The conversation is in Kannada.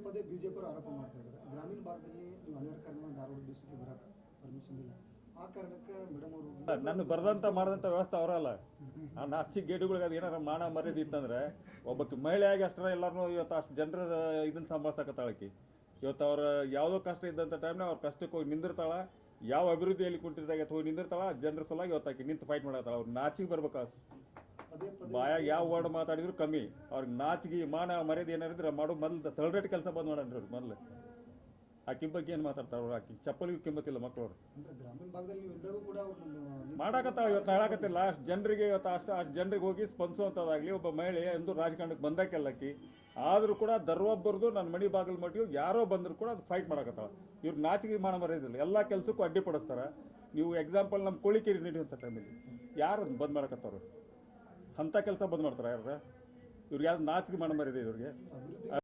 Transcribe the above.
ಪದೇ ಬಿಜೆಪಿ ಆರೋಪ ಮಾಡ್ತಾ ಇದ್ದಾರೆ. ಗ್ರಾಮೀಣ ಭಾಗದಲ್ಲಿ ನೀವು ಅನಿವಾರ್ಯ ಕಾರಣ ಧಾರವಾಡ ಡಿಸ್ಟ್ರಿಕ್ಟ್ ಬರಕ್ಕೆ ಪರ್ಮಿಷನ್ ಇಲ್ಲ, ಆ ಕಾರಣಕ್ಕೆ ಮೇಡಮ್ ಅವರು ನನ್ನ ಬರ್ದಂತ ಮಾಡಿದಂಥ ವ್ಯವಸ್ಥೆ ಅವರಲ್ಲ. ಆ ನಾಚಿಕೆ ಗೇಡುಗಳಿಗೆ ಅದು ಏನಾರ ಮಾನ ಮರ್ಯಾದೆ ಇತ್ತಂದ್ರೆ ಒಬ್ಬಕ್ಕೆ ಮಹಿಳೆಯಾಗಿ ಅಷ್ಟರ ಎಲ್ಲರೂ ಇವತ್ತು ಅಷ್ಟು ಜನರ ಇದನ್ನ ಸಂಭಾಳಿಸಕತ್ತಾಳಕಿ. ಇವತ್ತು ಅವ್ರ ಯಾವುದೋ ಕಷ್ಟ ಇದ್ದಂಥ ಟೈಮ್ನ ಅವ್ರ ಕಷ್ಟಕ್ಕೆ ಹೋಗಿ ನಿಂದಿರ್ತಾಳ, ಯಾವ ಅಭಿವೃದ್ಧಿಯಲ್ಲಿ ಕುಂಟಿದಾಗ ಹೋಗಿ ನಿಂದಿರ್ತಾಳ, ಜನರ ಸಲುವಾಗಿ ಇವತ್ತು ಆಕಿ ನಿಂತು ಫೈಟ್ ಮಾಡತ್ತಾಳ. ಅವ್ರು ನಾಚಿಗೆ ಬರ್ಬೇಕಾ? ಬಾಯಾಗ ಯಾವ ವರ್ಡ್ ಮಾತಾಡಿದ್ರು ಕಮ್ಮಿ. ಅವ್ರಿಗೆ ನಾಚಿಗೆ ಮಾನ ಮರ್ಯಾದೆ ಏನಾರಿದ್ರೆ ಮಾಡೋ ಮೊದಲು ಥರ್ಡ್ ರೇಟ್ ಕೆಲಸ ಬಂದ್ ಮಾಡ್ರಿ ಅವ್ರು ಮೊದಲು. ಆಕಿ ಬಗ್ಗೆ ಏನು ಮಾತಾಡ್ತಾರ ಅವ್ರು? ಆಕಿ ಚಪ್ಪಲಿಗೂ ಕಿಮ್ಮತ್ತಿಲ್ಲ ಮಕ್ಕಳು. ಗ್ರಾಮೀಣ ಭಾಗದಲ್ಲಿ ಇದ್ದರೂ ಕೂಡ ಮಾಡಾಕತ್ತಾಳ. ಇವತ್ತು ಹೇಳಕತ್ತಿಲ್ಲ ಅಷ್ಟು ಜನರಿಗೆ, ಇವತ್ತು ಅಷ್ಟು ಜನರಿಗೆ ಹೋಗಿ ಸ್ಪಂದಿಸುವಂಥದ್ದಾಗಲಿ ಒಬ್ಬ ಮಹಿಳೆ ಎಂದು ರಾಜಕಾರಣಕ್ಕೆ ಬಂದಾಕೆಲ್ಲಕ್ಕಿ ಆದರೂ ಕೂಡ ದರ್ವೊಬ್ಬರದು ನನ್ನ ಮನೆ ಬಾಗಿಲು ಮಟ್ಟಿಗೆ ಯಾರೋ ಬಂದರೂ ಕೂಡ ಅದು ಫೈಟ್ ಮಾಡಕತ್ತಾಳ. ಇವ್ರು ನಾಚಿಗೆ ಮಾನ ಮರ್ಯಾದಿಲ್ಲ, ಎಲ್ಲ ಕೆಲಸಕ್ಕೂ ಅಡ್ಡಿಪಡಿಸ್ತಾರೆ. ನೀವು ಎಕ್ಸಾಂಪಲ್ ನಮ್ಮ ಕೋಳಿಕೇರಿ ನಡೆಯುವಂಥ ಟೈಮಲ್ಲಿ ಯಾರು ಬಂದ್ ಮಾಡಕತ್ತವ್ರು? ಅಂಥ ಕೆಲಸ ಬಂದ್ ಮಾಡ್ತಾರೆ ಯಾರು? ಇವ್ರಿಗೆ ಯಾರು ನಾಚಿಗೆ ಮಾನ ಮರ್ಯಾದೆ ಇವ್ರಿಗೆ?